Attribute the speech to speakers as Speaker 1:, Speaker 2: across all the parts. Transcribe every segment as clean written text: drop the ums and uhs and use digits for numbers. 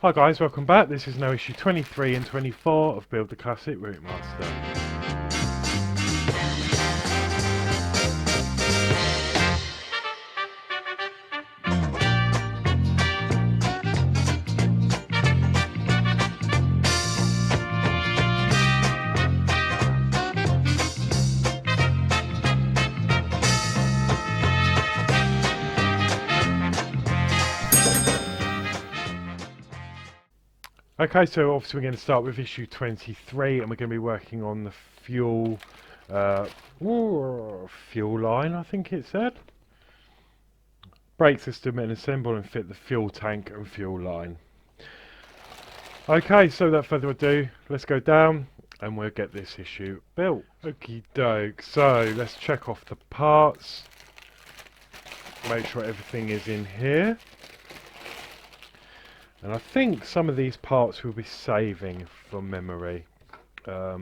Speaker 1: Hi guys, welcome back. This is now issue 23 and 24 of Build the Classic Routemaster. Okay, so obviously we're going to start with issue 23 and we're going to be working on the uh, fuel line, I think it said. Brake system and assemble and fit the fuel tank and fuel line. Okay, so without further ado, let's go down and we'll get this issue built. Okie doke, so let's check off the parts. Make sure everything is in here. And I think some of these parts will be saving from memory. Oh,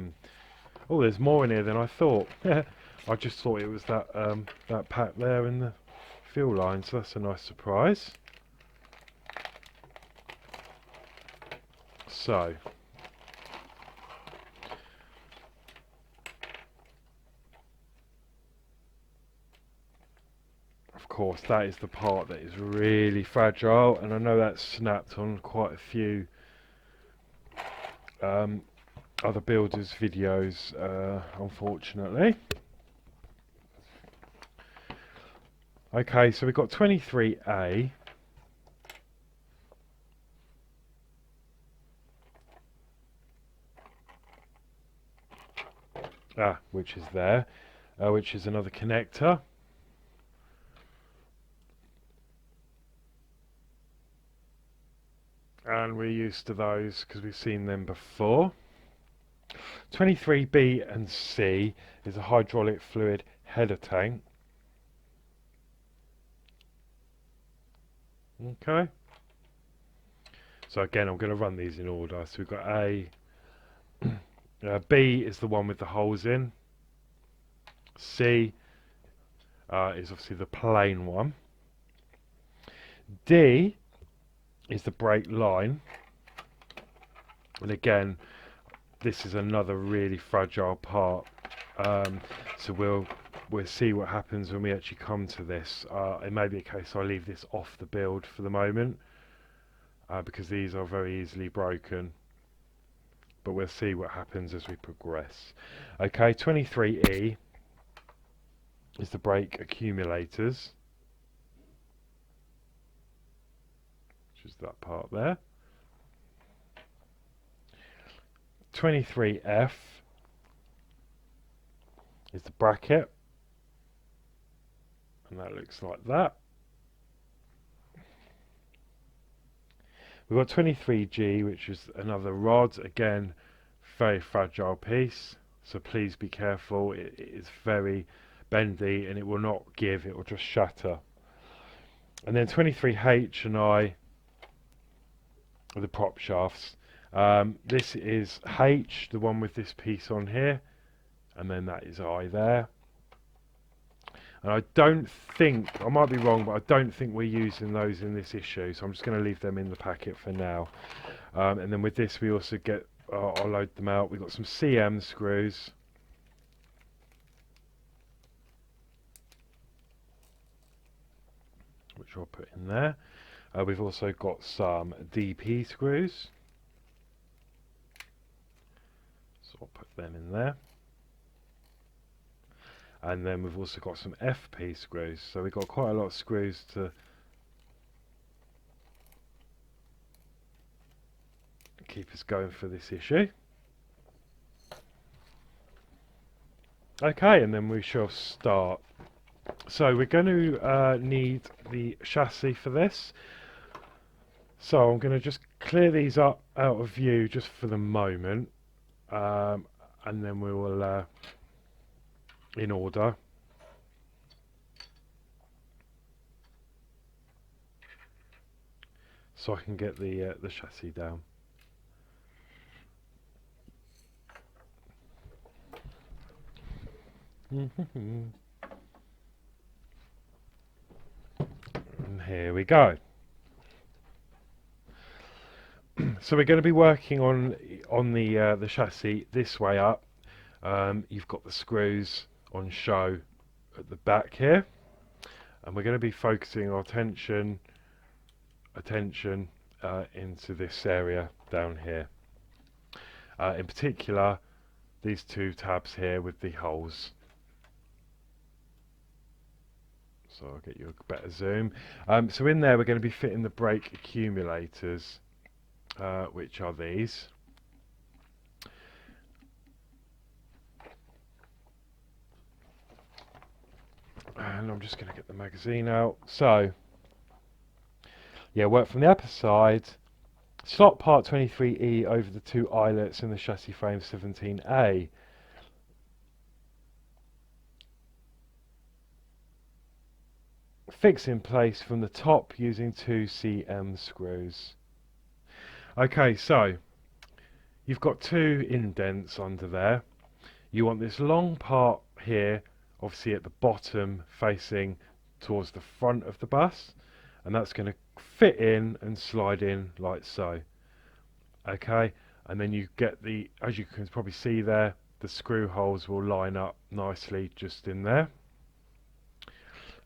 Speaker 1: there's more in here than I thought. I just thought it was that pack there in the fuel line, so that's a nice surprise. So, of course, that is the part that is really fragile, and I know that's snapped on quite a few other builders' videos, unfortunately. Okay, so we've got 23A. Which is there, which is another connector. And we're used to those because we've seen them before. 23B and C is a hydraulic fluid header tank. Okay. So again, I'm going to run these in order. So we've got A. B is the one with the holes in. C is obviously the plain one. D is the brake line. And again, this is another really fragile part. So we'll see what happens when we actually come to this. It may be a case I leave this off the build for the moment because these are very easily broken. But we'll see what happens as we progress. Okay, 23E is the brake accumulators, which is that part there. 23F is the bracket, and that looks like that. We've got 23G, which is another rod, again, very fragile piece, so please be careful. It is very bendy and it will not give, it will just shatter. And then 23H and I are the prop shafts. This is H, the one with this piece on here, and then that is I there. And I don't think, I might be wrong, but I don't think we're using those in this issue, so I'm just going to leave them in the packet for now. And then with this we also get, I'll load them out, we've got some CM screws. Which I'll put in there. We've also got some DP screws. So I'll put them in there. And then we've also got some FP screws. So we've got quite a lot of screws to keep us going for this issue. Okay, and then we shall start. So we're going to need the chassis for this. So I'm going to just clear these up out of view just for the moment. And then we will, in order. So I can get the chassis down. And here we go. So we're going to be working on the chassis this way up. You've got the screws on show at the back here, and we're going to be focusing our attention into this area down here. In particular, these two tabs here with the holes. So I'll get you a better zoom. So in there we're going to be fitting the brake accumulators, which are these. And I'm just going to get the magazine out. So, yeah, work from the upper side. Slot part 23E over the two eyelets in the chassis frame 17A. Fix in place from the top using two CM screws. Okay, so you've got two indents under there. You want this long part here, obviously at the bottom, facing towards the front of the bus, and that's going to fit in and slide in like so. Okay, and then you get the, as you can probably see there, the screw holes will line up nicely just in there.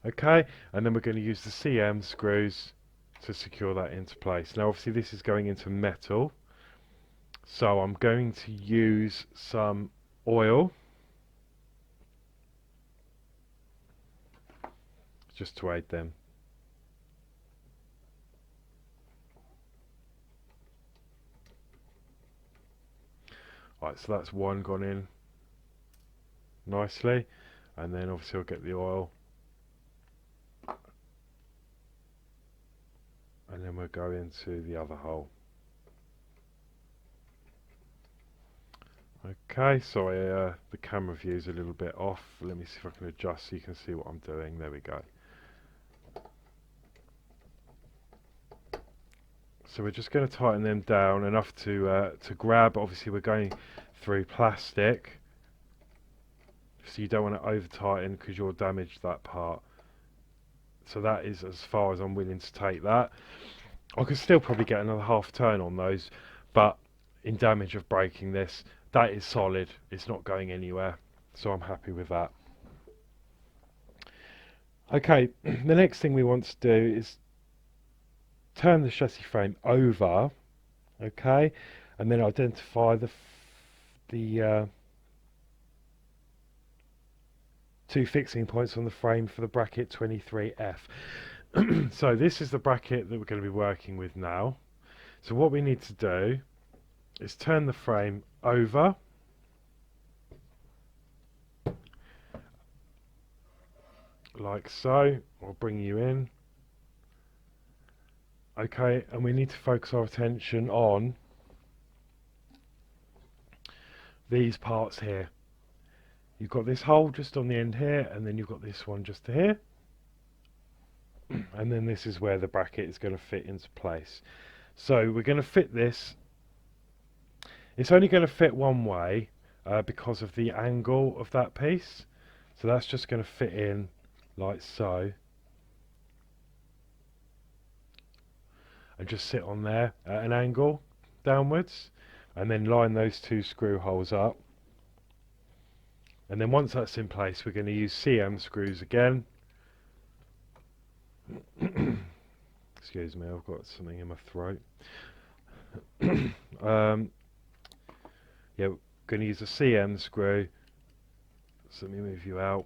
Speaker 1: Okay, and then we're going to use the CM screws to secure that into place. Now obviously this is going into metal, so I'm going to use some oil just to aid them. Right, so that's one gone in nicely, and then obviously I'll get the oil, and then we'll go into the other hole. Okay, sorry, the camera view is a little bit off. Let me see if I can adjust so you can see what I'm doing. There we go. So we're just going to tighten them down enough to grab. Obviously we're going through plastic, so you don't want to over tighten because you'll damage that part. So that is as far as I'm willing to take that. I could still probably get another half turn on those, but in damage of breaking this, that is solid. It's not going anywhere, so I'm happy with that. Okay, the next thing we want to do is turn the chassis frame over, okay, and then identify the two fixing points on the frame for the bracket 23F. So this is the bracket that we're going to be working with now. So what we need to do is turn the frame over, like so. I'll bring you in. Okay, and we need to focus our attention on these parts here. You've got this hole just on the end here, and then you've got this one just to here. And then this is where the bracket is going to fit into place. So we're going to fit this. It's only going to fit one way because of the angle of that piece. So that's just going to fit in like so. And just sit on there at an angle downwards, and then line those two screw holes up. And then once that's in place, we're going to use CM screws again. Excuse me, I've got something in my throat. Yeah, we're going to use a CM screw. So let me move you out.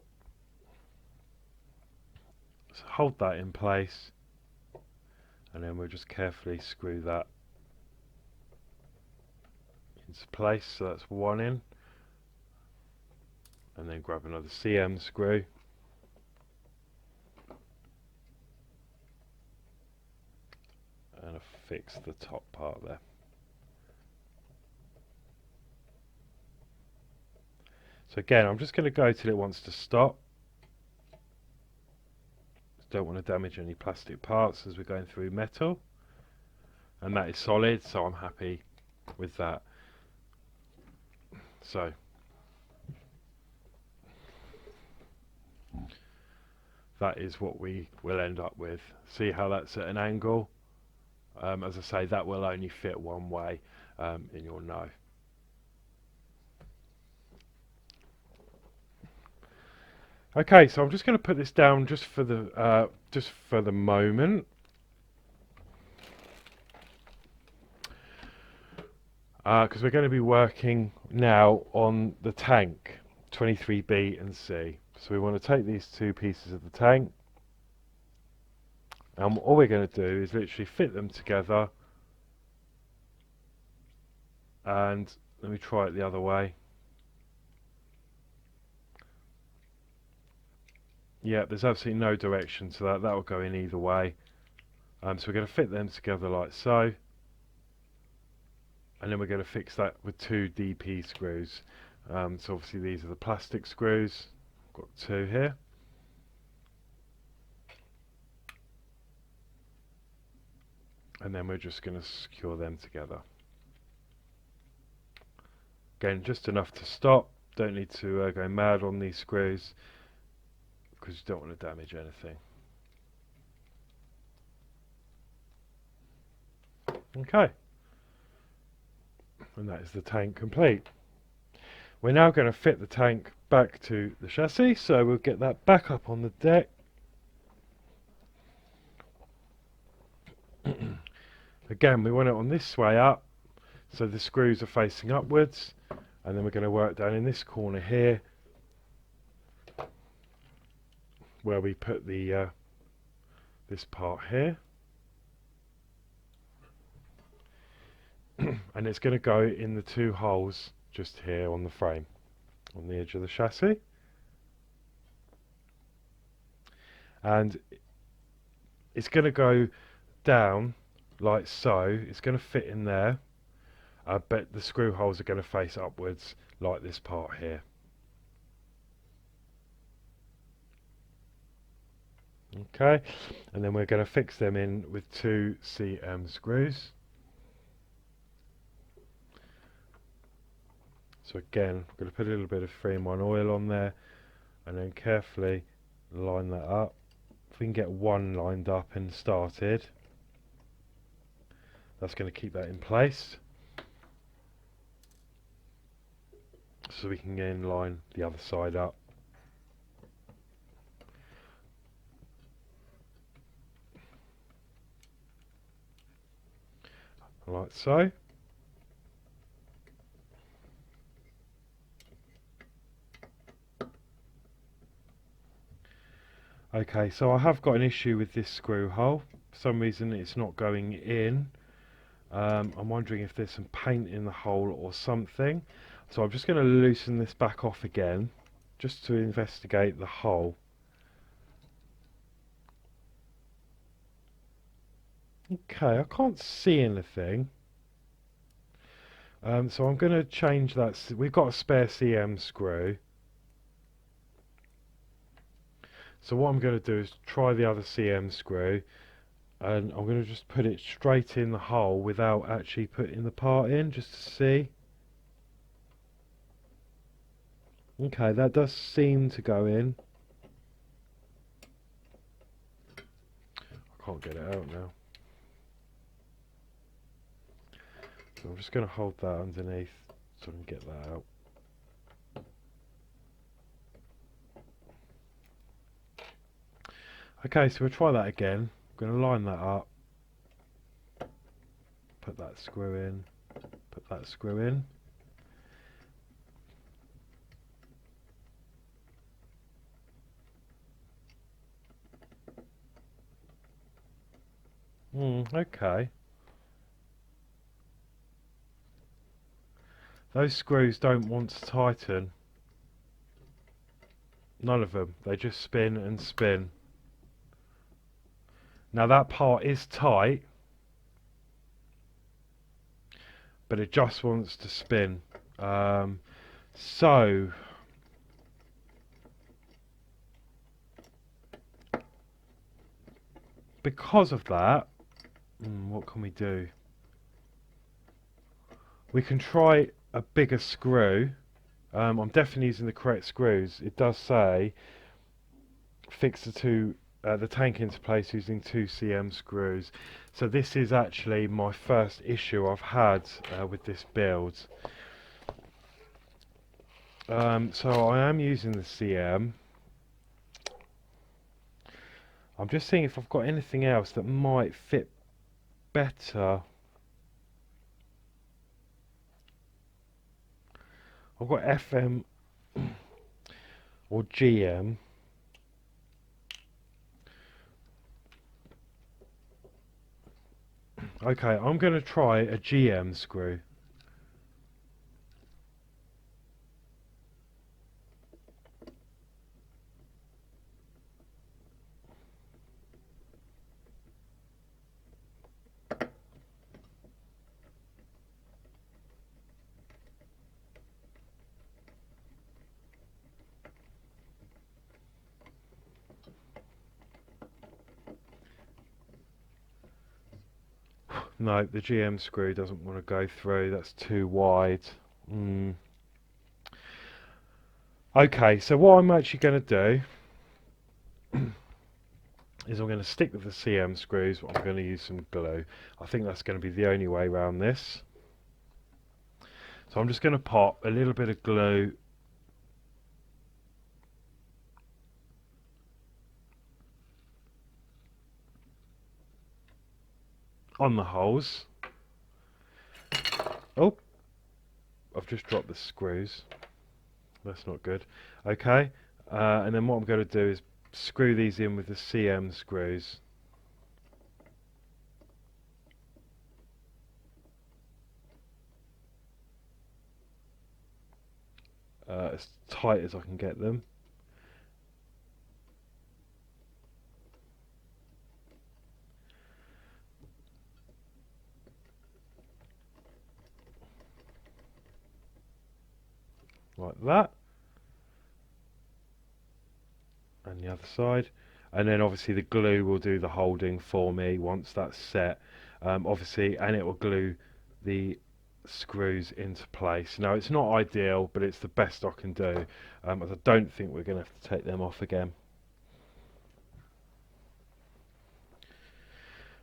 Speaker 1: So hold that in place, and then we'll just carefully screw that into place. So that's one in, and then grab another CM screw. And fix the top part there. So again, I'm just going to go till it wants to stop. Don't want to damage any plastic parts as we're going through metal. And that is solid, so I'm happy with that. So that is what we will end up with. See how that's at an angle? As I say, that will only fit one way in your no. Okay, so I'm just going to put this down just for the moment, because we're going to be working now on the tank 23B and C. So we want to take these two pieces of the tank, and all we're going to do is literally fit them together. And let me try it the other way. Yeah, there's absolutely no direction to that. That will go in either way. So we're going to fit them together like so. And then we're going to fix that with two DP screws. So obviously these are the plastic screws. I've got two here. And then we're just going to secure them together. Again, just enough to stop. Don't need to go mad on these screws, because you don't want to damage anything. Okay. And that is the tank complete. We're now going to fit the tank back to the chassis, so we'll get that back up on the deck. Again, we want it on this way up, so the screws are facing upwards, and then we're going to work down in this corner here, where we put the this part here. And it's going to go in the two holes just here on the frame, on the edge of the chassis. And it's going to go down like so. It's going to fit in there, but the screw holes are going to face upwards like this part here. Okay, and then we're going to fix them in with two CM screws. So again, I'm going to put a little bit of 3-in-1 oil on there, and then carefully line that up. If we can get one lined up and started, that's going to keep that in place. So we can then line the other side up. Like so. Okay, so I have got an issue with this screw hole. For some reason it's not going in. I'm wondering if there's some paint in the hole or something. So I'm just going to loosen this back off again, just to investigate the hole. Okay, I can't see anything. So I'm going to change that. We've got a spare CM screw. So what I'm going to do is try the other CM screw, and I'm going to just put it straight in the hole without actually putting the part in, just to see. Okay, that does seem to go in. I can't get it out now. So I'm just going to hold that underneath so I can get that out. Okay, so we'll try that again. I'm going to line that up. Put that screw in. Put that screw in. Okay. Those screws don't want to tighten. None of them. They just spin and spin. Now that part is tight, but it just wants to spin. So because of that, what can we do? We can try a bigger screw. I'm definitely using the correct screws. It does say fix the two the tank into place using 2cm screws. So this is actually my first issue I've had with this build. So I am using the CM. I'm just seeing if I've got anything else that might fit better. I've got FM or GM. Okay, I'm going to try a GM screw. No, the GM screw doesn't want to go through. That's too wide. Okay, so what I'm actually going to do is I'm going to stick with the CM screws, but I'm going to use some glue. I think that's going to be the only way around this. So I'm just going to pop a little bit of glue on the holes. Oh, I've just dropped the screws. That's not good. Okay, and then what I'm going to do is screw these in with the CM screws. As tight as I can get them. Like that. And the other side. And then obviously the glue will do the holding for me once that's set. Obviously, and it will glue the screws into place. Now it's not ideal, but it's the best I can do, as I don't think we're going to have to take them off again.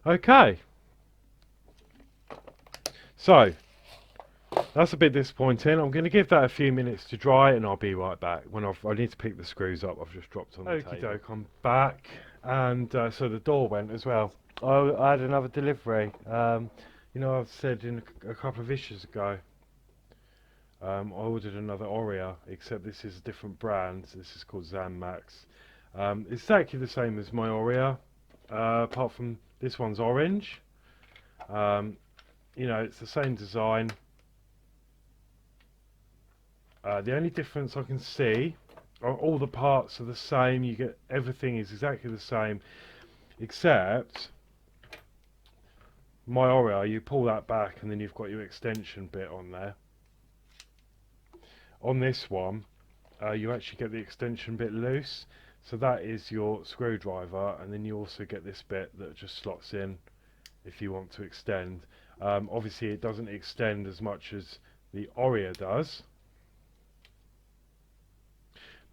Speaker 1: Okay, so that's a bit disappointing. I'm going to give that a few minutes to dry and I'll be right back. When I need to pick the screws up, I've just dropped on the table. Okie doke, I'm back, and so the door went as well. I had another delivery. You know, I've said in a couple of issues ago, I ordered another Oria, except this is a different brand. This is called Max. It's exactly the same as my Oria, apart from this one's orange. You know, it's the same design. The only difference I can see, all the parts are the same. You get everything is exactly the same, except my Oria, you pull that back and then you've got your extension bit on there. On this one, you actually get the extension bit loose, so that is your screwdriver, and then you also get this bit that just slots in if you want to extend. Obviously it doesn't extend as much as the Oria does,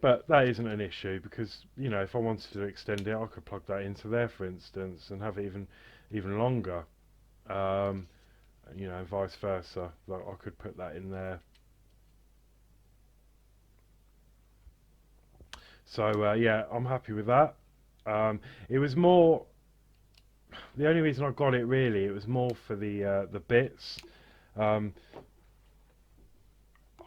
Speaker 1: but that isn't an issue, because you know, if I wanted to extend it, I could plug that into there, for instance, and have it even longer. You know, and vice versa. Like, I could put that in there. So yeah, I'm happy with that. It was more, the only reason I got it really, it was more for the bits. Um,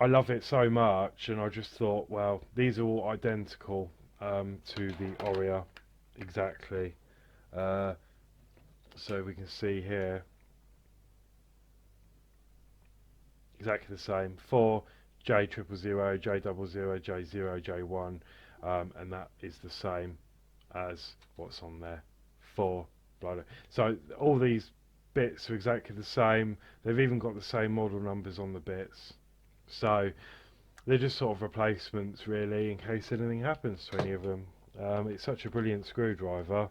Speaker 1: I love it so much, and I just thought, well, these are all identical to the Oria, exactly. So we can see here, exactly the same. 4 J000, J00, J0, J1, and that is the same as what's on there. 4, blah, blah. So all these bits are exactly the same. They've even got the same model numbers on the bits. So they're just sort of replacements, really, in case anything happens to any of them. It's such a brilliant screwdriver.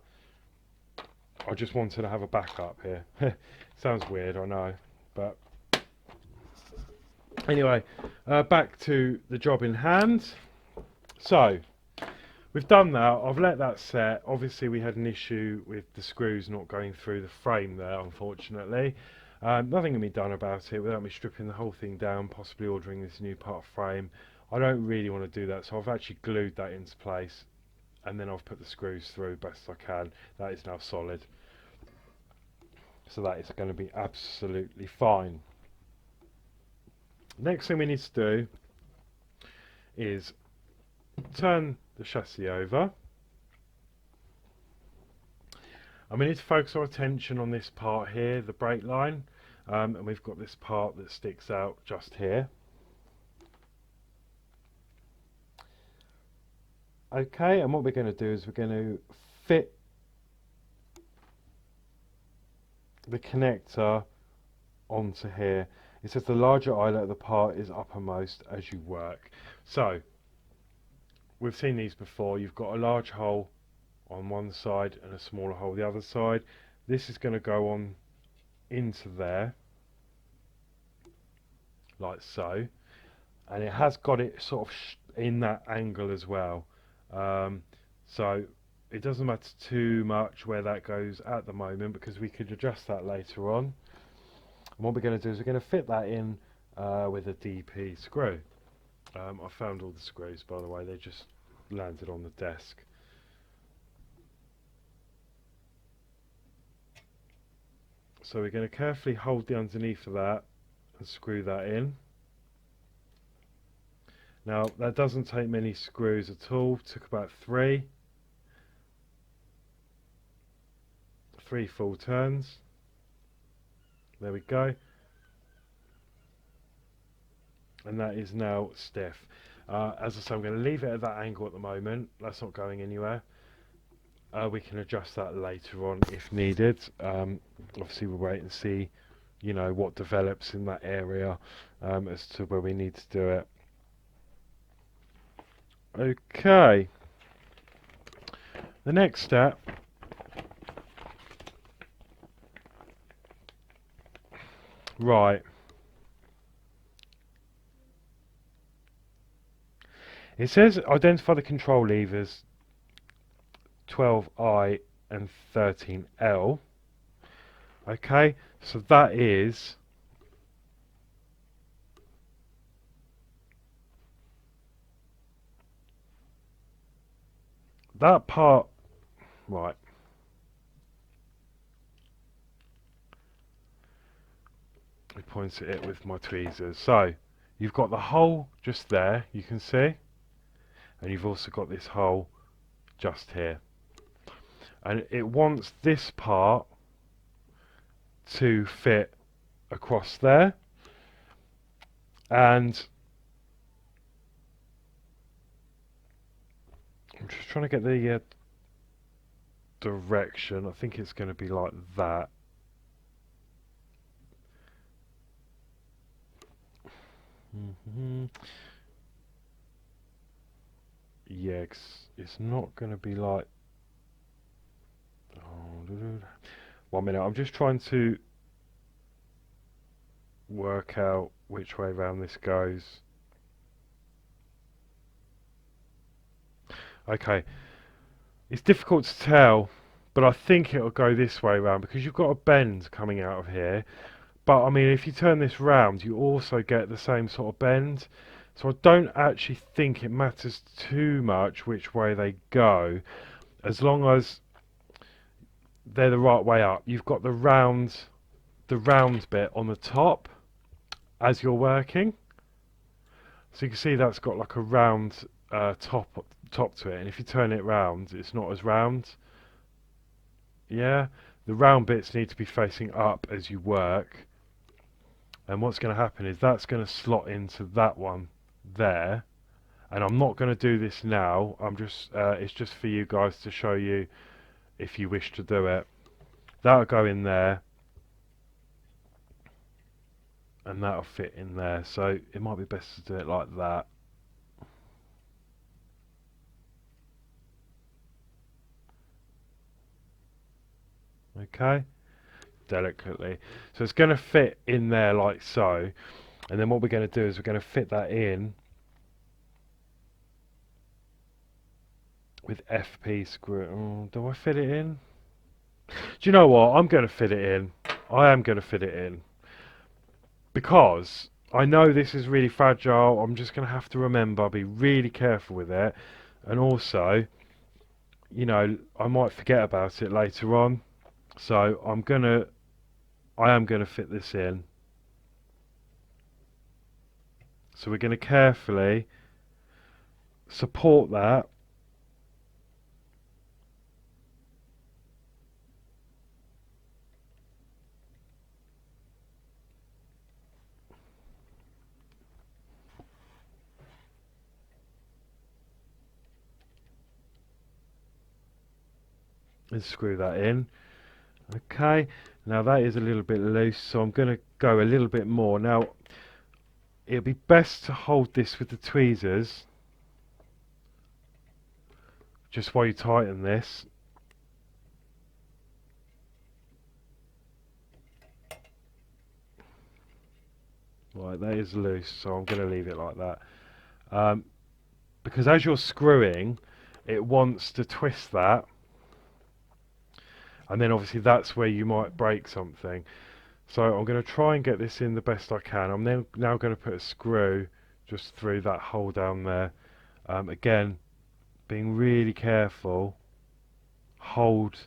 Speaker 1: I just wanted to have a backup here. Sounds weird, I know, but anyway, back to the job in hand. So we've done that. I've let that set. Obviously, we had an issue with the screws not going through the frame there, unfortunately. Nothing can be done about it without me stripping the whole thing down, possibly ordering this new part frame. I don't really want to do that, so I've actually glued that into place, and then I've put the screws through best I can. That is now solid, so that is going to be absolutely fine. Next thing we need to do is turn the chassis over, and we need to focus our attention on this part here, the brake line, and we've got this part that sticks out just here. Okay, and what we're going to do is we're going to fit the connector onto here. It says the larger eyelet of the part is uppermost as you work. So, we've seen these before. You've got a large hole on one side and a smaller hole the other side. This is going to go on into there, like so. And it has got it sort of in that angle as well. So it doesn't matter too much where that goes at the moment, because we could adjust that later on. And what we're going to do is we're going to fit that in with a DP screw. I found all the screws, by the way, they just landed on the desk. So we're going to carefully hold the underneath of that and screw that in. Now that doesn't take many screws at all, took about three full turns. There we go. And that is now stiff. As I say, I'm going to leave it at that angle at the moment. That's not going anywhere. We can adjust that later on if needed. Obviously we'll wait and see, you know, what develops in that area as to where we need to do it. Okay. The next step right. It says identify the control levers 12I and 13L. Okay, so that is that part, right. I point at it with my tweezers. So you've got the hole just there, you can see, and you've also got this hole just here, and it wants this part to fit across there, and I'm just trying to get the direction. I think it's going to be like that. Yeah, it's not going to be like... Oh, 1 minute, I'm just trying to work out which way around this goes. Okay, it's difficult to tell, but I think it'll go this way around, because you've got a bend coming out of here. But I mean, if you turn this round, you also get the same sort of bend. So I don't actually think it matters too much which way they go, as long as they're the right way up. You've got the round bit on the top as you're working. So you can see that's got like a round top to it, and if you turn it round, it's not as round. Yeah, the round bits need to be facing up as you work. And what's going to happen is that's going to slot into that one there. And I'm not going to do this now. I'm just it's just for you guys to show you if you wish to do it. That'll go in there, and that'll fit in there. So it might be best to do it like that. Okay, delicately. So it's going to fit in there like so. And then what we're going to do is we're going to fit that in with FP screw. Oh, do I fit it in? Do you know what? I'm going to fit it in. I am going to fit it in. Because I know this is really fragile. I'm just going to have to remember, be really careful with it. And also, you know, I might forget about it later on. So I am going to fit this in. So we're going to carefully support that. And screw that in. Okay, now that is a little bit loose, so I'm going to go a little bit more. Now, it'll be best to hold this with the tweezers just while you tighten this. Right, that is loose, so I'm going to leave it like that. Because as you're screwing, it wants to twist that, and then obviously that's where you might break something. So I'm going to try and get this in the best I can. I'm then now going to put a screw just through that hole down there. Again, being really careful. Hold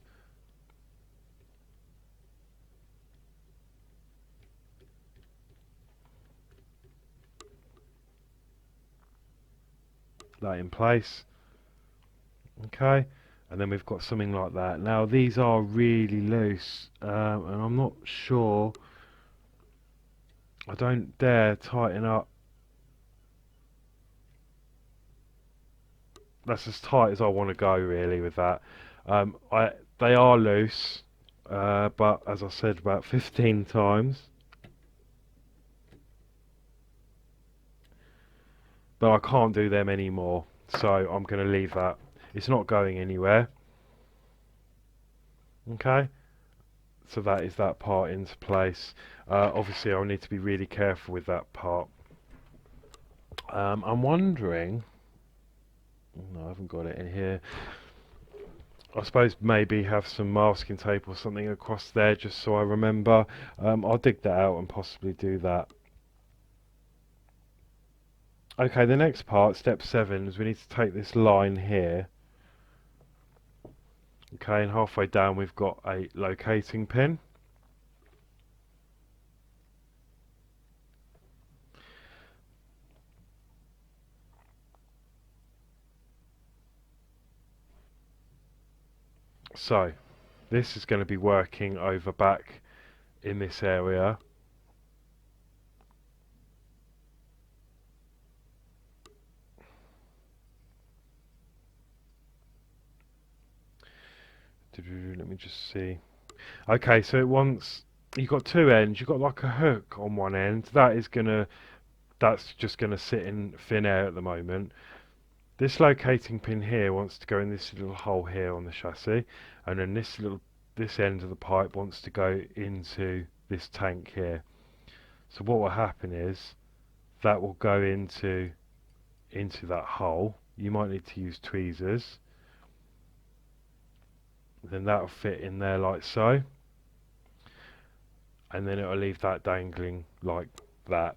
Speaker 1: that in place. Okay, and then we've got something like that. Now these are really loose, and I'm not sure. I don't dare tighten up. That's as tight as I want to go really with that. They are loose, but as I said about 15 times. But I can't do them anymore, so I'm going to leave that. It's not going anywhere. Okay, so that is that part into place. Obviously I'll need to be really careful with that part. I'm wondering, no, I haven't got it in here. I suppose maybe have some masking tape or something across there just so I remember. I'll dig that out and possibly do that. Okay, the next part, step 7, is we need to take this line here. Okay, and halfway down we've got a locating pin. So, this is going to be working over back in this area. Let me just see. Okay, so it wants, you've got two ends. You've got like a hook on one end. That's just gonna sit in thin air at the moment. This locating pin here wants to go in this little hole here on the chassis, and then this end of the pipe wants to go into this tank here. So what will happen is that will go into that hole. You might need to use tweezers. Then that'll fit in there like so, and then it'll leave that dangling like that.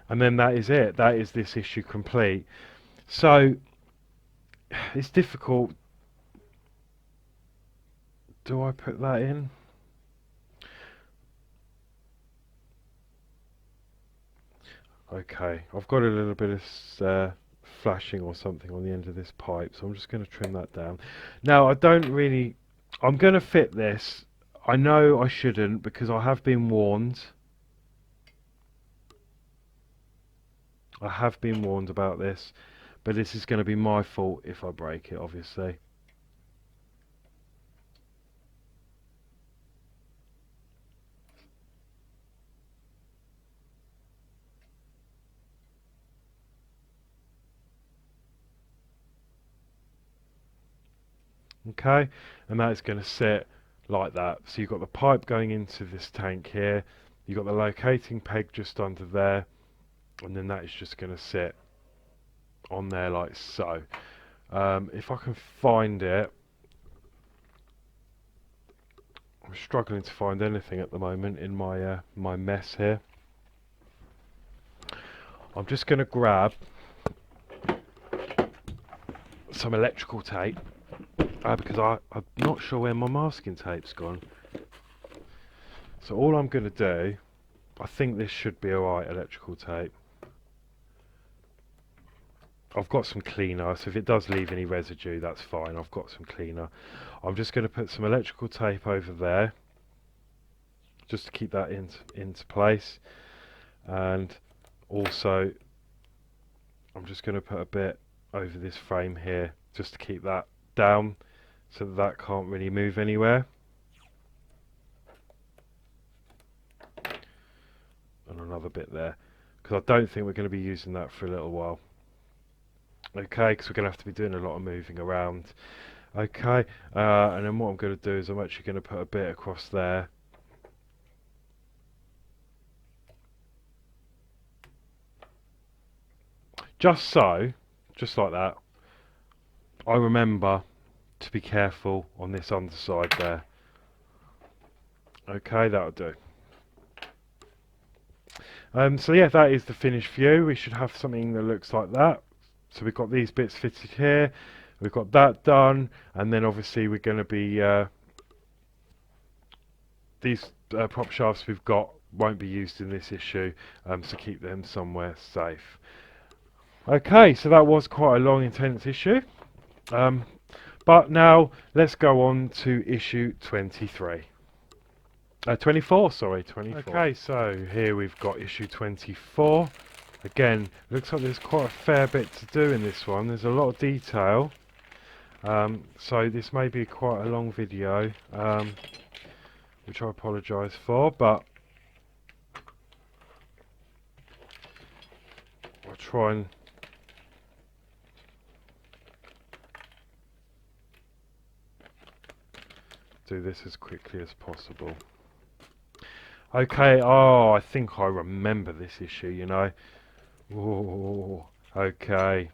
Speaker 1: And then that is it. That is this issue complete. So it's difficult. Do I put that in? Okay, I've got a little bit of flashing or something on the end of this pipe, so I'm just going to trim that down. Now, I'm going to fit this. I know I shouldn't because I have been warned. I have been warned about this, but this is going to be my fault if I break it, obviously. Okay, and that is going to sit like that. So you've got the pipe going into this tank here, you've got the locating peg just under there, and then that is just going to sit on there like so. If I can find it, I'm struggling to find anything at the moment in my my mess here. I'm just going to grab some electrical tape because I'm not sure where my masking tape's gone. So all I'm going to do, I think this should be alright, electrical tape. I've got some cleaner, so if it does leave any residue, that's fine. I've got some cleaner. I'm just going to put some electrical tape over there, just to keep that into place. And also, I'm just going to put a bit over this frame here, just to keep that down, so that can't really move anywhere. And another bit there, because I don't think we're going to be using that for a little while. Okay, because we're going to have to be doing a lot of moving around. Okay, and then what I'm going to do is I'm actually going to put a bit across there. Just so, just like that. I remember to be careful on this underside there. Okay, that'll do. So yeah, that is the finished view. We should have something that looks like that. So we've got these bits fitted here. We've got that done, and then obviously we're going to be these prop shafts we've got won't be used in this issue, so keep them somewhere safe. Okay, so that was quite a long, intense issue. But now let's go on to issue 23. 24, sorry, 24. Okay, so here we've got issue 24. Again, looks like there's quite a fair bit to do in this one. There's a lot of detail. So this may be quite a long video, which I apologise for, but I'll try and do this as quickly as possible. Okay, oh, I think I remember this issue, you know. Ooh, okay.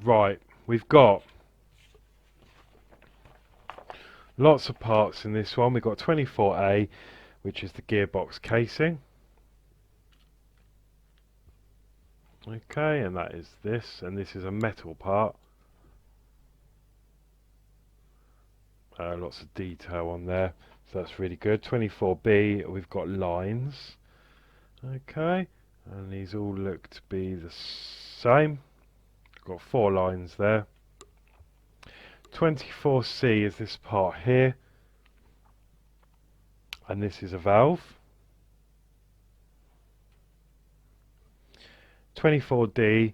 Speaker 1: Right, we've got lots of parts in this one. We've got 24A, which is the gearbox casing. Okay, and that is this, and this is a metal part. Lots of detail on there, so that's really good. 24B, we've got lines. Okay, and these all look to be the same. Got 4 lines there. 24C is this part here, and this is a valve. 24D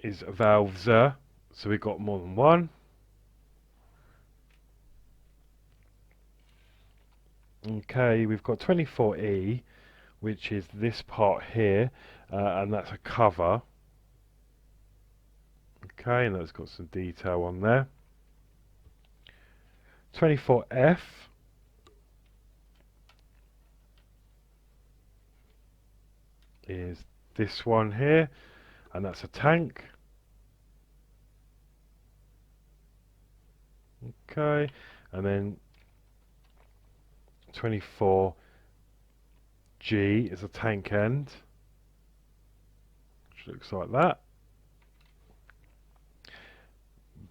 Speaker 1: is a valve there, so we've got more than one. Okay, we've got 24E, which is this part here, and that's a cover. Okay, and that's got some detail on there. 24F is this one here, and that's a tank. Okay, and then 24G is a tank end, which looks like that.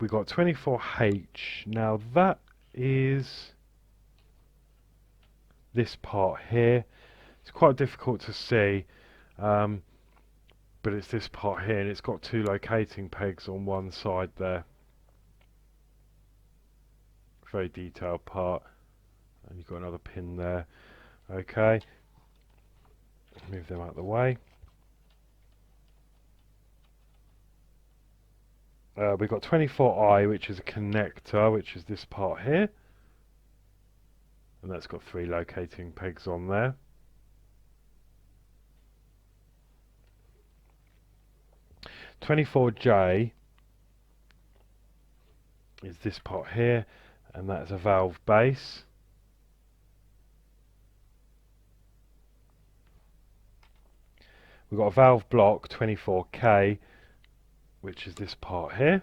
Speaker 1: We got 24H. Now that is this part here. It's quite difficult to see, but it's this part here, and it's got 2 locating pegs on one side there. Very detailed part, and you've got another pin there. Okay, move them out of the way. We've got 24I, which is a connector, which is this part here, and that's got 3 locating pegs on there. 24J is this part here, and that's a valve base. We've got a valve block 24K, which is this part here.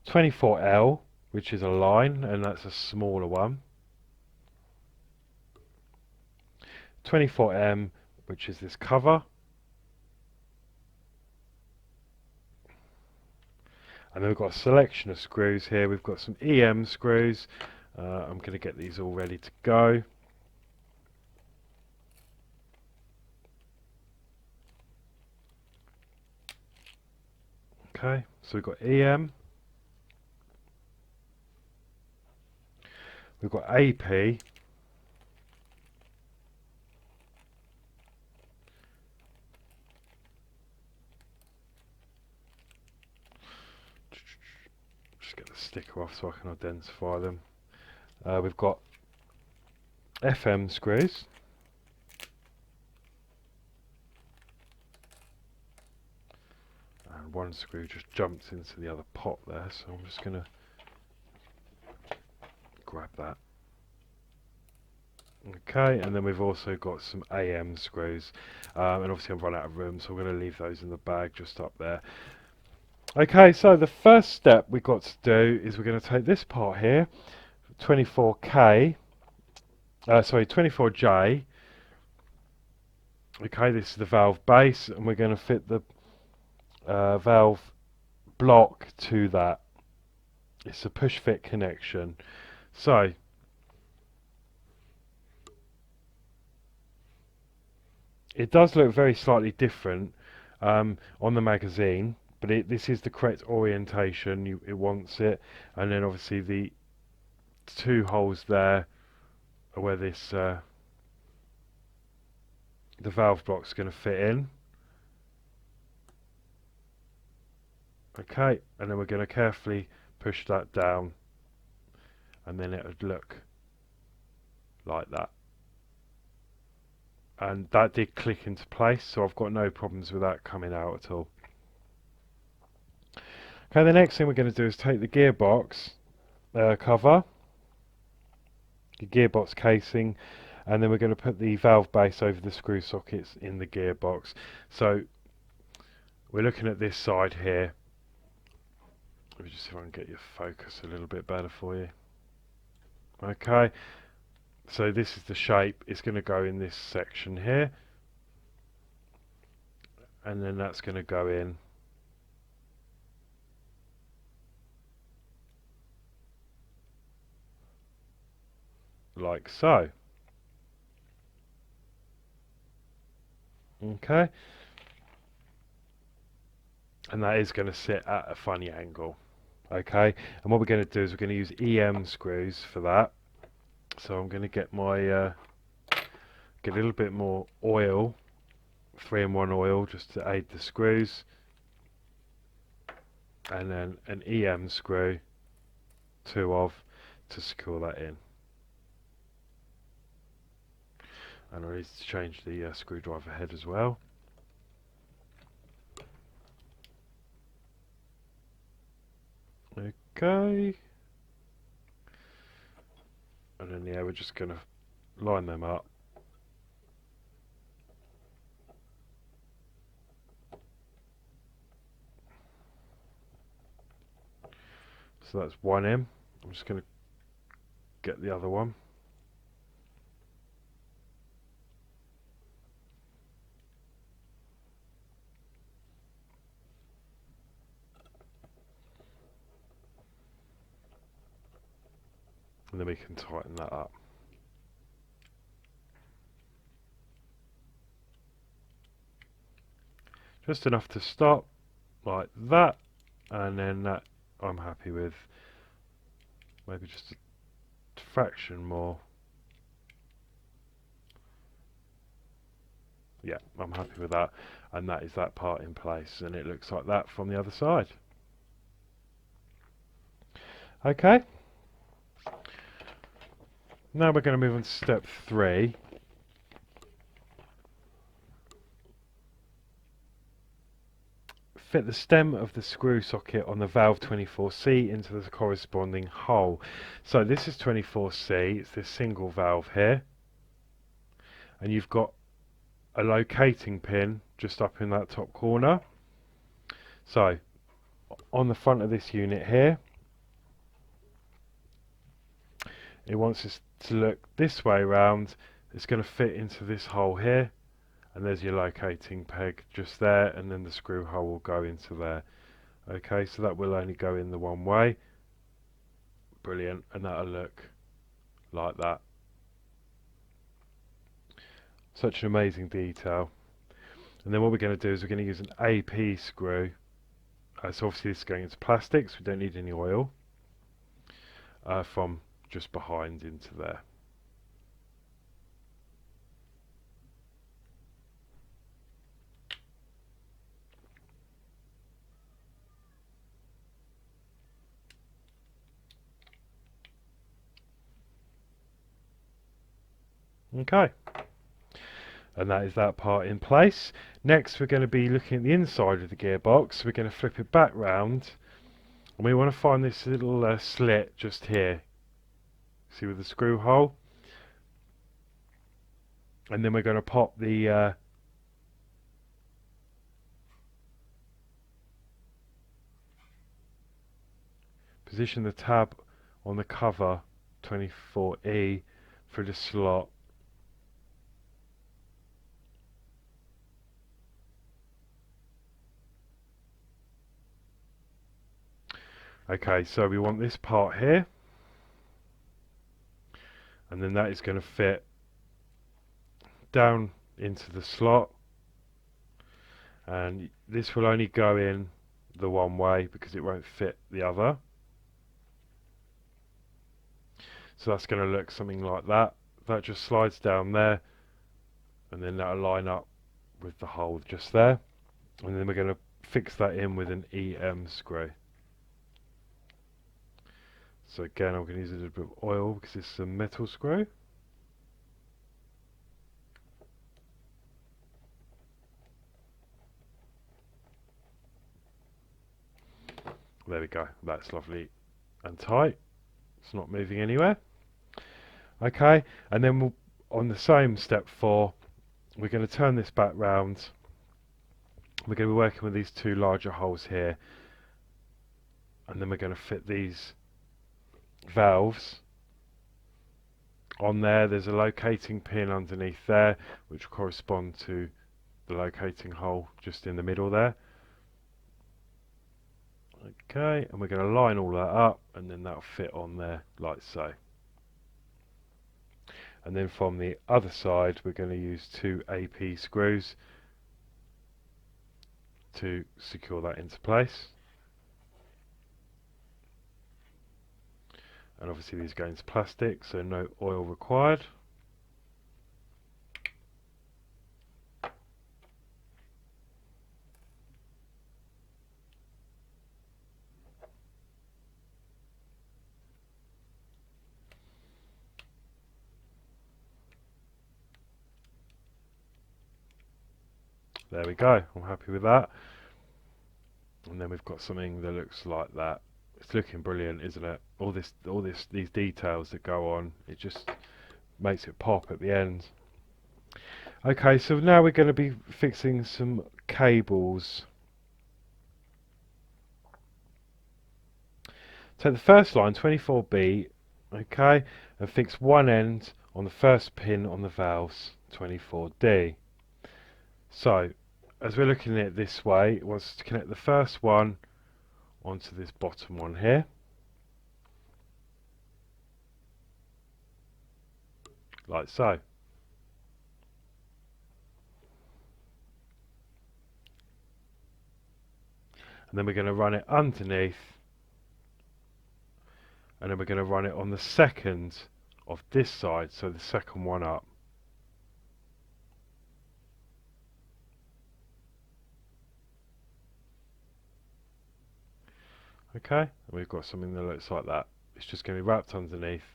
Speaker 1: (24L), which is a line, and that's a smaller one. 24M, which is this cover. And then we've got a selection of screws here. We've got some EM screws. I'm going to get these all ready to go. Okay, so we've got EM. We've got AP. Just get the sticker off so I can identify them. We've got FM screws. And one screw just jumped into the other pot there, so I'm just going to grab that. Okay, and then we've also got some AM screws, and obviously I've run out of room, so I'm going to leave those in the bag just up there. Okay, so the first step we've got to do is we're going to take this part here, 24K, sorry, 24J. Okay, this is the valve base, and we're going to fit the valve block to that. It's a push fit connection. So it does look very slightly different on the magazine, but this is the correct orientation. It wants it, and then obviously the two holes there are where this the valve block's going to fit in. Okay, and then we're going to carefully push that down, and then it would look like that. And that did click into place, so I've got no problems with that coming out at all. Okay, the next thing we're going to do is take the gearbox cover, the gearbox casing, and then we're going to put the valve base over the screw sockets in the gearbox. So we're looking at this side here. Let me just see if I can get your focus a little bit better for you. Okay, so this is the shape. It's going to go in this section here, and then that's going to go in like so. Okay, and that is going to sit at a funny angle. Okay, and what we're going to do is we're going to use EM screws for that. So I'm going to get my get a little bit more oil, 3-in-1 oil, just to aid the screws, and then an EM screw, 2 of, to secure that in. And I need to change the screwdriver head as well. Okay. And then yeah, we're just going to line them up. So that's one in. I'm just going to get the other one. And then we can tighten that up. Just enough to stop, like that, and then that I'm happy with. Maybe just a fraction more. Yeah, I'm happy with that, and that is that part in place, and it looks like that from the other side. Okay, now we're going to move on to step 3. fit the stem of the screw socket on the valve 24C into the corresponding hole. So this is 24C, it's this single valve here, and you've got a locating pin just up in that top corner. So on the front of this unit here, it wants us to look this way round. It's going to fit into this hole here, and there's your locating peg just there, and then the screw hole will go into there. Okay, so that will only go in the one way. Brilliant, and that'll look like that. Such an amazing detail. And then what we're going to do is we're going to use an AP screw. So obviously this is going into plastics, we don't need any oil, from just behind into there. Okay, and that is that part in place. Next we're going to be looking at the inside of the gearbox. We're going to flip it back round, and we want to find this little slit just here. See, with the screw hole, and then we're going to pop the position the tab on the cover 24E for the slot. Okay, so we want this part here, and then that is going to fit down into the slot, and this will only go in the one way because it won't fit the other. So that's going to look something like that. That just slides down there, and then that'll line up with the hole just there, and then we're going to fix that in with an EM screw. So again, I'm going to use a little bit of oil because it's a metal screw. There we go, that's lovely and tight. It's not moving anywhere. Okay, and then we'll, on the same step 4, we're going to turn this back round. We're going to be working with these two larger holes here, and then we're going to fit these valves on there. There's a locating pin underneath there which will correspond to the locating hole just in the middle there. Okay, and we're going to line all that up, and then that'll fit on there like so. And then from the other side we're going to use 2 AP screws to secure that into place. And obviously these go into plastic, so no oil required. There we go, I'm happy with that. And then we've got something that looks like that. It's looking brilliant, isn't it? These details that go on, it just makes it pop at the end. Okay, so now we're going to be fixing some cables. Take the first line, 24B, okay, and fix one end on the first pin on the valves, 24D. So, as we're looking at it this way, it wants to connect the first one onto this bottom one here. Like so. And then we're going to run it underneath, and then we're going to run it on the second of this side, so the second one up. Okay, and we've got something that looks like that. It's just going to be wrapped underneath.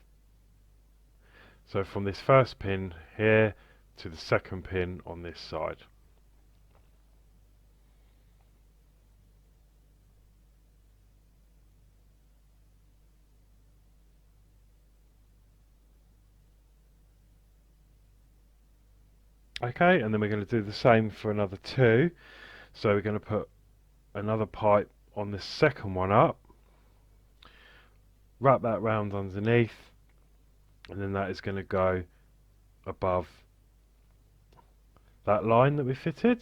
Speaker 1: So from this first pin here to the second pin on this side. Okay, and then we're going to do the same for another two. So we're going to put another pipe on the second one up, wrap that round underneath, and then that is going to go above that line that we fitted.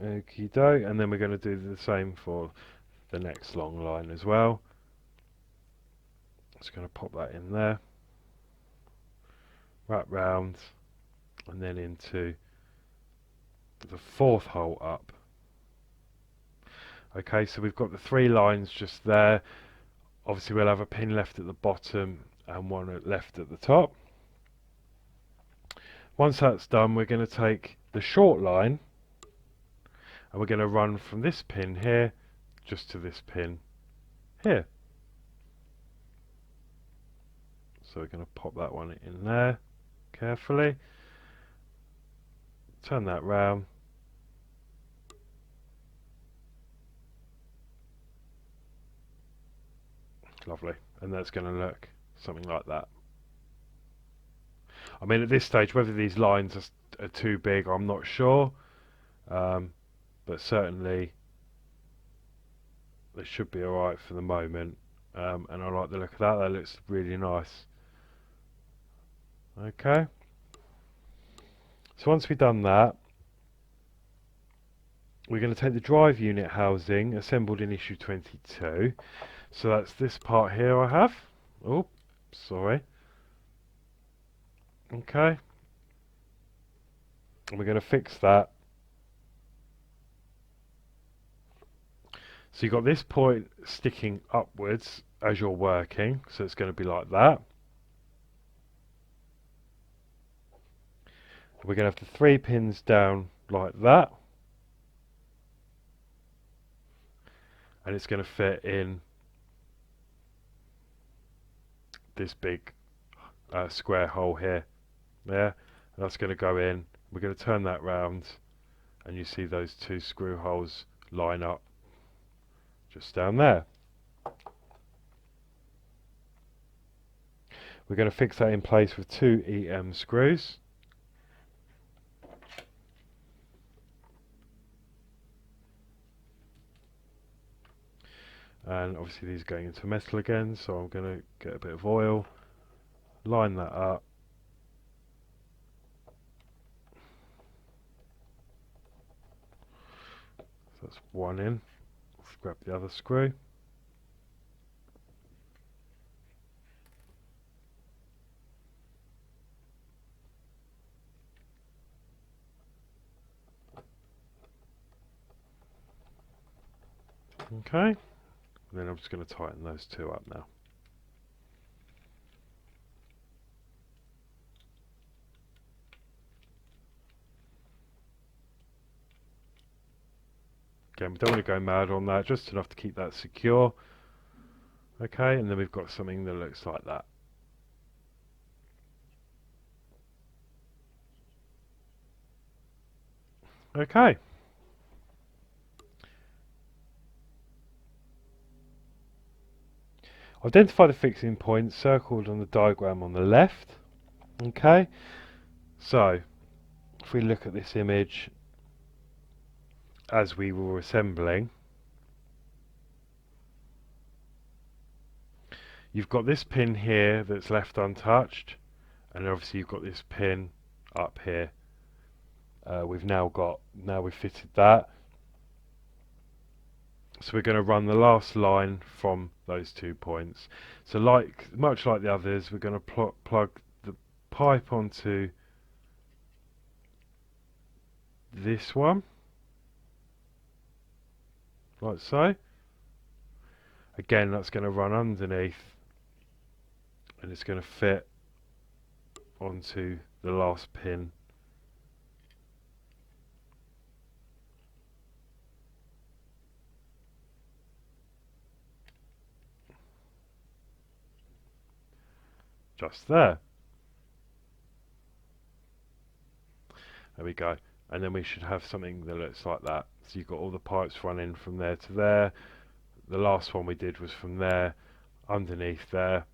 Speaker 1: Okie doke, and then we're going to do the same for the next long line as well. Just going to pop that in there, wrap round, and then into the fourth hole up. Okay, so we've got the three lines just there. Obviously we'll have a pin left at the bottom and one left at the top. Once that's done, we're going to take the short line and we're going to run from this pin here just to this pin here. So we're going to pop that one in there carefully, turn that round, lovely, and that's going to look something like that. I mean, at this stage, whether these lines are too big, I'm not sure, but certainly they should be alright for the moment, and I like the look of that. That looks really nice. Okay, so once we've done that, we're going to take the drive unit housing assembled in issue 22. So that's this part here I have. Oh, sorry. Okay, and we're going to fix that. So you've got this point sticking upwards as you're working, so it's going to be like that. We're going to have the 3 pins down like that, and it's going to fit in this big square hole here. Yeah, and that's going to go in. We're going to turn that round, and you see those 2 screw holes line up just down there. We're going to fix that in place with 2 EM screws. And obviously these are going into metal again, so I'm going to get a bit of oil, line that up. So that's one in. Let's grab the other screw. Okay, and then I'm just going to tighten those 2 up now. Again, we don't want to go mad on that, just enough to keep that secure. Okay, and then we've got something that looks like that. Okay. Identify the fixing points circled on the diagram on the left. Okay, so if we look at this image as we were assembling, you've got this pin here that's left untouched, and obviously you've got this pin up here. Now we've fitted that. So we're going to run the last line from those 2 points. So much like the others, we're going to plug the pipe onto this one, like so. Again, that's going to run underneath, and it's going to fit onto the last pin. Just there. There we go. And then we should have something that looks like that. So you've got all the pipes running from there to there. the last one we did was from there, underneath there,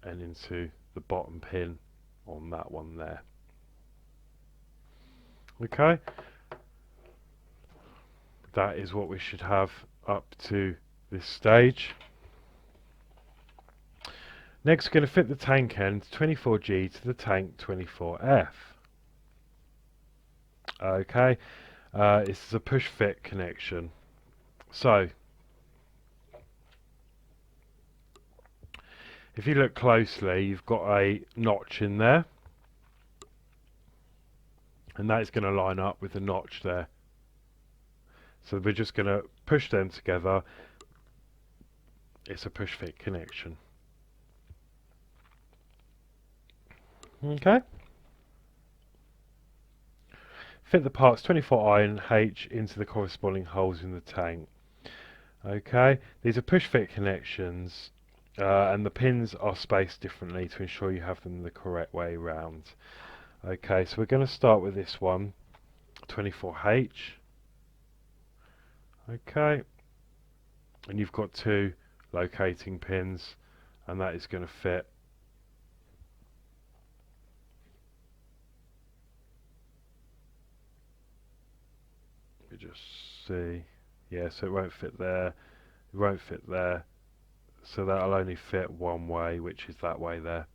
Speaker 1: and into the bottom pin on that one there. Okay, that is what we should have up to this stage. Next, we're going to fit the tank end 24G to the tank 24F. Okay, this is a push fit connection. So, if you look closely, you've got a notch in there, and that is going to line up with the notch there. So we're just going to push them together. It's a push fit connection. Okay. Fit the parts 24I and H into the corresponding holes in the tank. Okay, these are push fit connections, and the pins are spaced differently to ensure you have them the correct way round. Okay, so we're going to start with this one, 24H. Okay, and you've got two locating pins, and that is going to fit you just see, yeah, so it won't fit there, it won't fit there, so that'll only fit one way, which is that way there.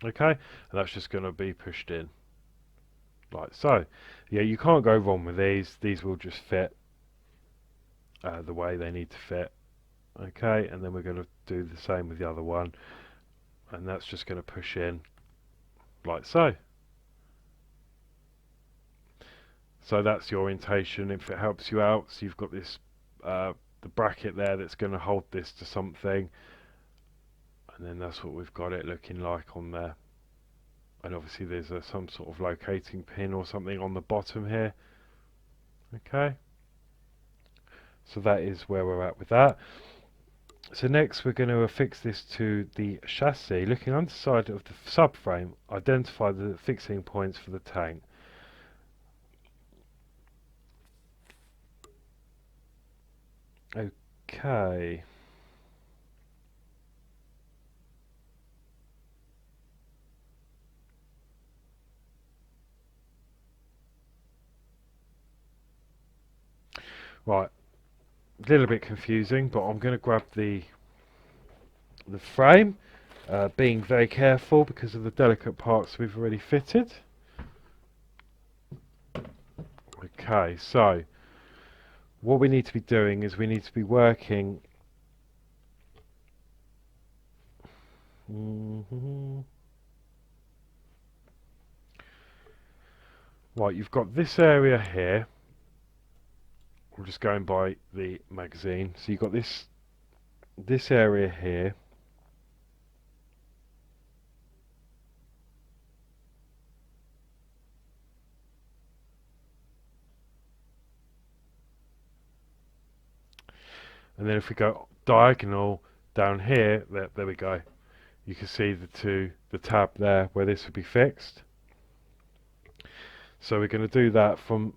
Speaker 1: Okay, and that's just going to be pushed in like so. Yeah, you can't go wrong with these will just fit the way they need to fit. Okay, and then we're going to do the same with the other one, and that's just going to push in like so. So that's the orientation, if it helps you out. So you've got this the bracket there that's going to hold this to something, and then that's what we've got it looking like on there. And obviously there's some sort of locating pin or something on the bottom here. Okay, so that is where we're at with that. So next we're going to affix this to the chassis. Looking underside of the subframe, identify the fixing points for the tank. Okay. Right, a little bit confusing, but I'm going to grab the frame, being very careful because of the delicate parts we've already fitted. Okay, so what we need to be doing is we need to be working right, you've got this area here. We're just going by the magazine. So you've got this area here. And then if we go diagonal down here, there we go. You can see the tab there where this would be fixed. So we're going to do that from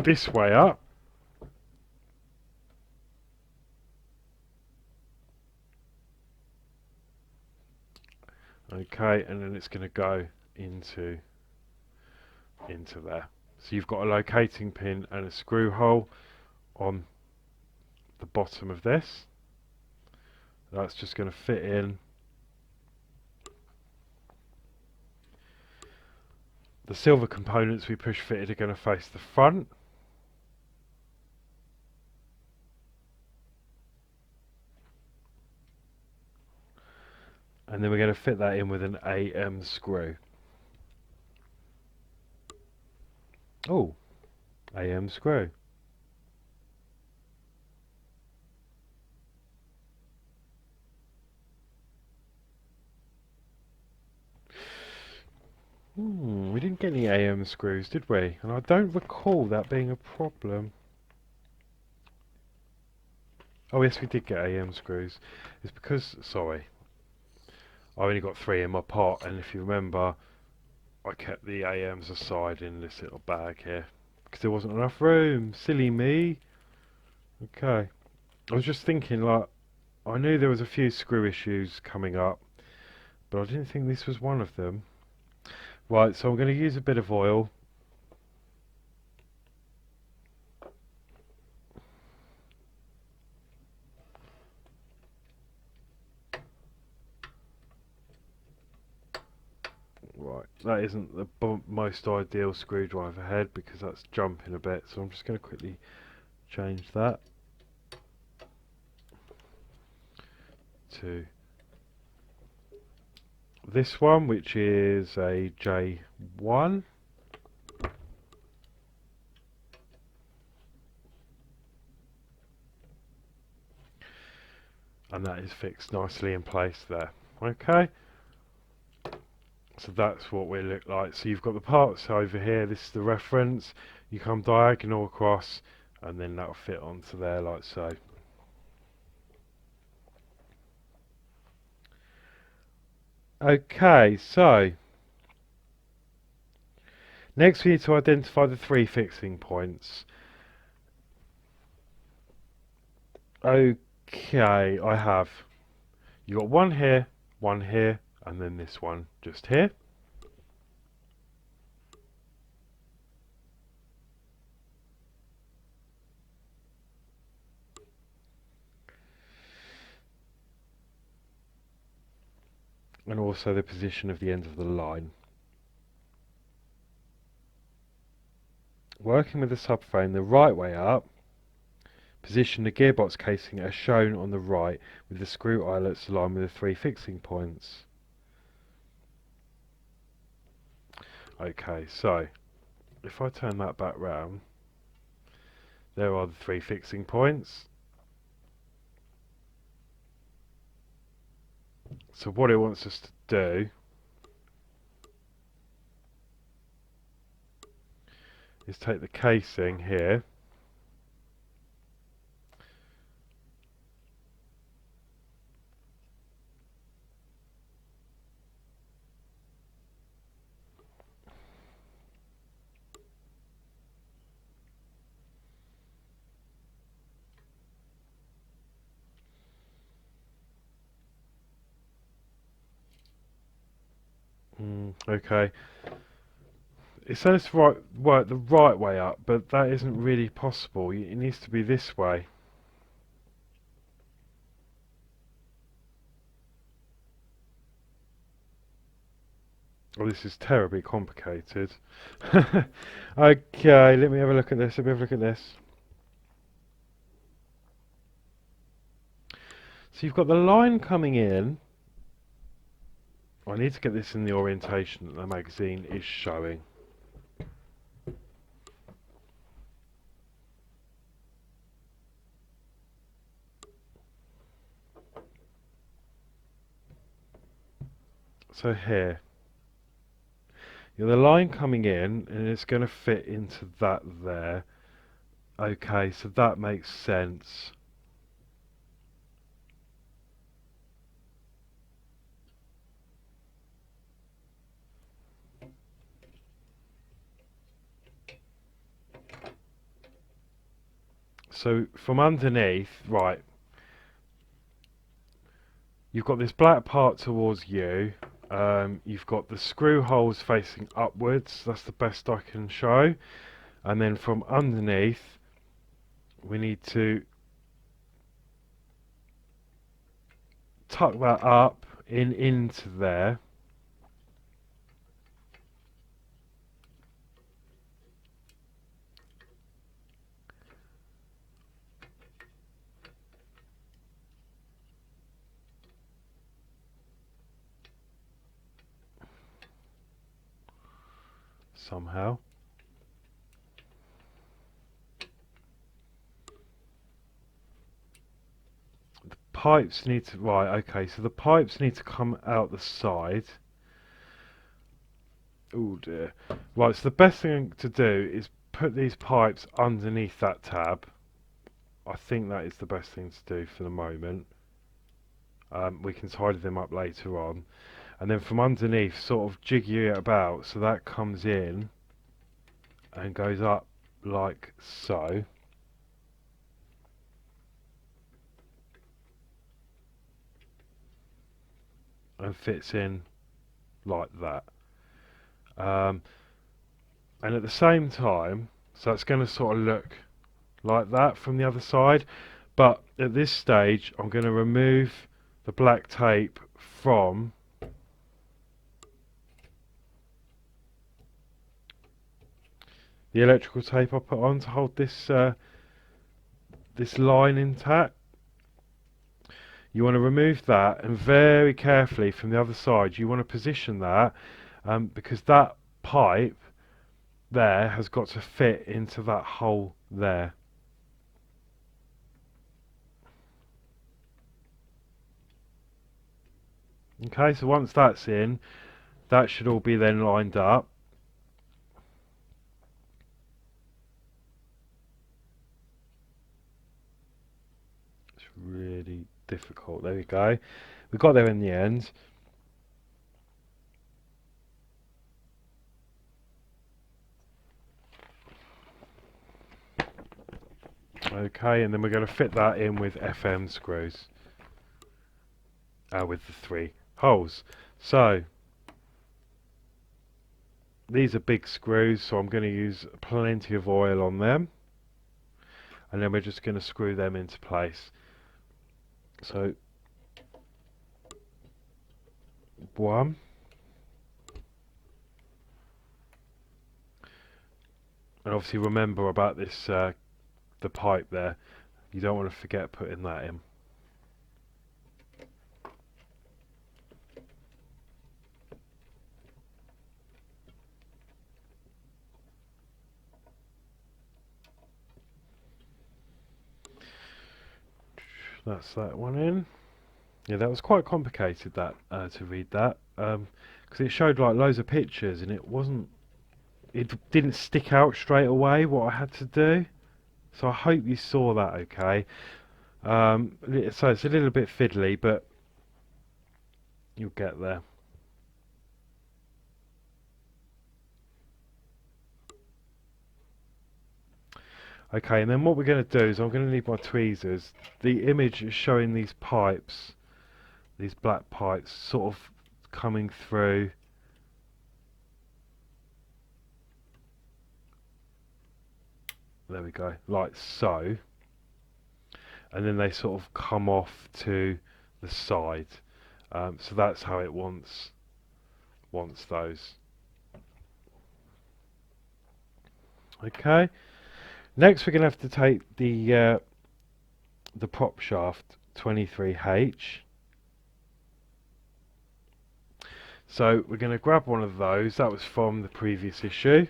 Speaker 1: this way up. Okay, and then it's going to go into there. So you've got a locating pin and a screw hole on the bottom of this. That's just going to fit in. The silver components we push fitted are going to face the front. And then we're going to fit that in with an AM screw. Oh, AM screw. We didn't get any AM screws, did we? And I don't recall that being a problem. Oh yes, we did get AM screws. It's because, sorry, I only got 3 in my pot, and if you remember, I kept the AMs aside in this little bag here because there wasn't enough room. Silly me. Okay. I was just thinking, like, I knew there was a few screw issues coming up, but I didn't think this was one of them. Right, so I'm going to use a bit of oil. Right, that isn't the most ideal screwdriver head because that's jumping a bit, so I'm just going to quickly change that to this one, which is a J1. And that is fixed nicely in place there. Okay, so that's what we look like. So you've got the parts over here, this is the reference, you come diagonal across and then that'll fit onto there like so. Okay, so next we need to identify the 3 fixing points. Okay, I have. You got one here, and then this one just here. And also the position of the end of the line. Working with the subframe the right way up, position the gearbox casing as shown on the right with the screw eyelets aligned with the 3 fixing points. Okay, so if I turn that back round, there are the 3 fixing points. So what it wants us to do is take the casing here okay. It says work the right way up, but that isn't really possible. It needs to be this way. Oh, this is terribly complicated. Okay, let me have a look at this. Let me have a look at this. So you've got the line coming in. I need to get this in the orientation that the magazine is showing. So here, you have the line coming in and it's going to fit into that there. Okay, so that makes sense. So from underneath, right, you've got this black part towards you. You've got the screw holes facing upwards. That's the best I can show. And then from underneath, we need to tuck that up into there. Somehow. The pipes need to, right, okay, so the pipes need to come out the side. Oh dear. Right, so the best thing to do is put these pipes underneath that tab. I think that is the best thing to do for the moment. We can tidy them up later on. and then from underneath sort of jiggy it about so that comes in and goes up like so. And fits in like that. And at the same time, so it's going to sort of look like that from the other side, but at this stage I'm going to remove the black tape from the electrical tape I put on to hold this this line intact. You want to remove that, and very carefully from the other side you want to position that, because that pipe there has got to fit into that hole there. Okay, so once that's in, that should all be then lined up. It's really difficult. There we go. We got there in the end. Okay, and then we're going to fit that in with FM screws. With the 3 holes. So these are big screws, so I'm going to use plenty of oil on them, and then we're just going to screw them into place. So 1, and obviously remember about this the pipe there, you don't want to forget putting that in. That's that one in. Yeah, that was quite complicated, that to read that, because it showed like loads of pictures and it didn't stick out straight away what I had to do. So I hope you saw that okay. So it's a little bit fiddly, but you'll get there. Okay, and then what we're going to do is I'm going to need my tweezers. The image is showing these pipes, these black pipes, sort of coming through. There we go, like so. And then they sort of come off to the side. So that's how it wants those. Okay. Next, we're going to have to take the prop shaft 23H. So we're going to grab one of those. That was from the previous issue.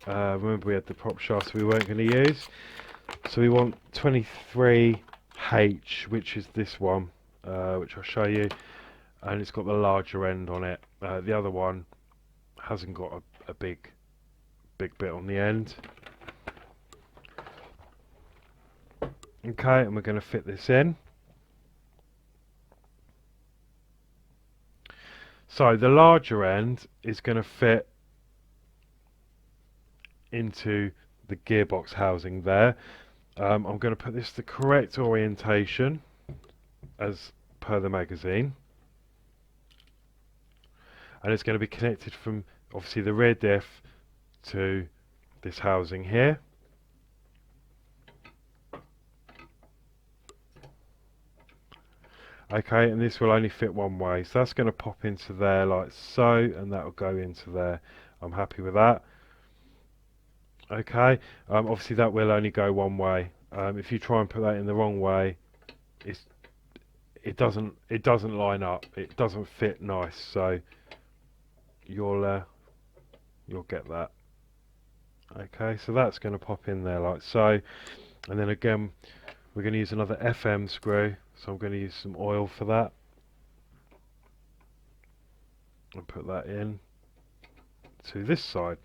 Speaker 1: Remember we had the prop shafts we weren't going to use. So we want 23H, which is this one, which I'll show you. And it's got the larger end on it. The other one hasn't got a big bit on the end. Okay, and we're going to fit this in. So the larger end is going to fit into the gearbox housing there. I'm going to put this the correct orientation as per the magazine, and it's going to be connected from obviously the rear diff to this housing here. Okay, and this will only fit one way, so that's going to pop into there like so, and that will go into there. I'm happy with that. Okay, obviously that will only go one way. If you try and put that in the wrong way, it doesn't line up. It doesn't fit nice. So you'll get that. Okay, so that's going to pop in there like so, and then again we're going to use another FM screw. So I'm going to use some oil for that, and put that in to this side.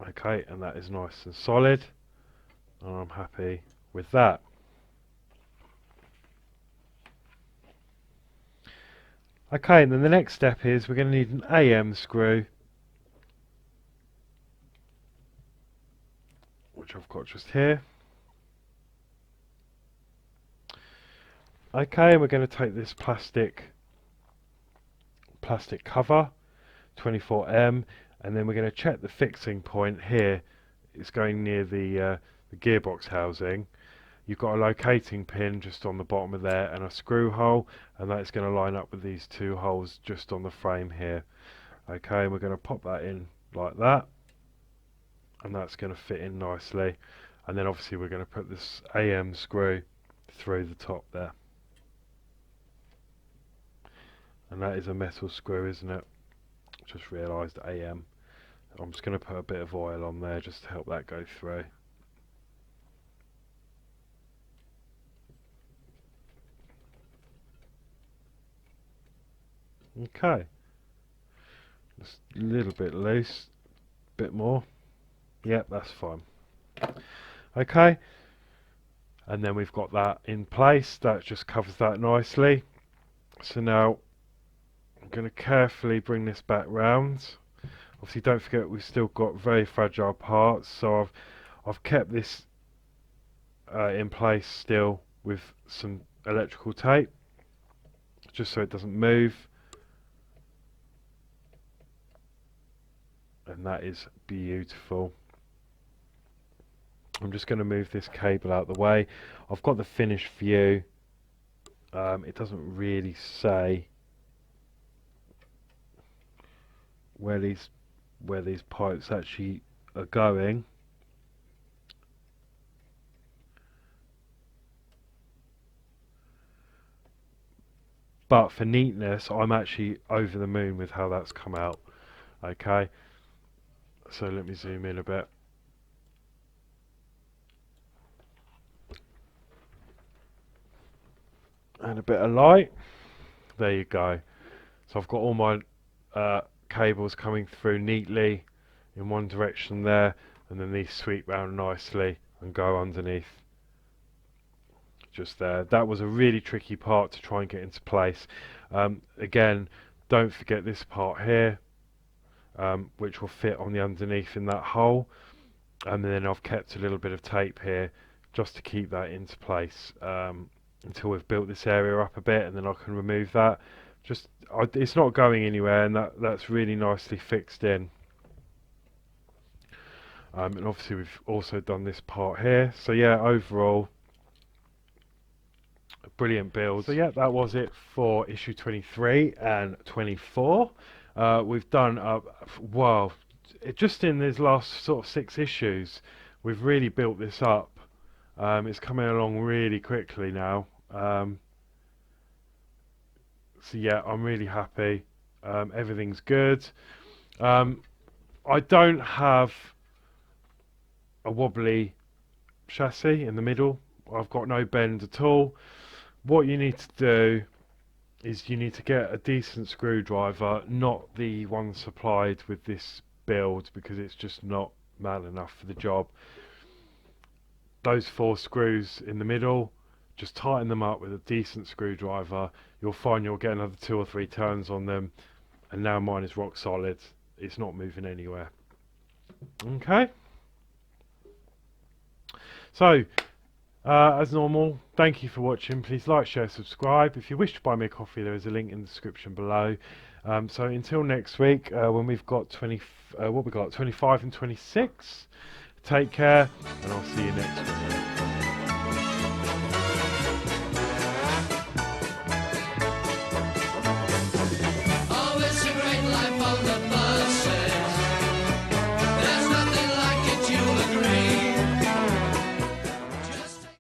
Speaker 1: Okay, and that is nice and solid. and I'm happy with that. Okay, and then the next step is we're going to need an AM screw, which I've got just here. Okay, and we're going to take this plastic cover, 24M, and then we're going to check the fixing point here. It's going near the gearbox housing. You've got a locating pin just on the bottom of there and a screw hole, and that's going to line up with these two holes just on the frame here. Okay, and we're going to pop that in like that, and that's going to fit in nicely. And then obviously we're going to put this AM screw through the top there. And that is a metal screw, isn't it? Just realised AM. I'm just going to put a bit of oil on there just to help that go through. Okay. Just a little bit loose. Bit more. Yep, that's fine. Okay. And then we've got that in place. That just covers that nicely. So now I'm going to carefully bring this back round. Obviously, don't forget we've still got very fragile parts, so I've kept this in place still with some electrical tape, just so it doesn't move. And that is beautiful. I'm just going to move this cable out of the way. I've got the finished view. It doesn't really say where these pipes actually are going. But for neatness, I'm actually over the moon with how that's come out. Okay, so let me zoom in a bit. And a bit of light. There you go. So I've got all my cables coming through neatly in one direction there, and then these sweep round nicely and go underneath just there. That was a really tricky part to try and get into place. Again, don't forget this part here, which will fit on the underneath in that hole, and then I've kept a little bit of tape here just to keep that into place until we've built this area up a bit, and then I can remove that. It's not going anywhere, and that's really nicely fixed in. And obviously we've also done this part here. So yeah, overall, a brilliant build. So yeah, that was it for issue 23 and 24. We've done well, just in these last sort of 6 issues, we've really built this up. It's coming along really quickly now. So yeah, I'm really happy. Everything's good. I don't have a wobbly chassis in the middle. I've got no bend at all. What you need to do is you need to get a decent screwdriver, not the one supplied with this build, because it's just not man enough for the job. Those 4 screws in the middle, just tighten them up with a decent screwdriver. You'll find you'll get another 2 or 3 turns on them, and now mine is rock solid. It's not moving anywhere. Okay. So, as normal, thank you for watching. Please like, share, subscribe. If you wish to buy me a coffee, there is a link in the description below. So until next week, when we've got 25 and 26. Take care, and I'll see you next week.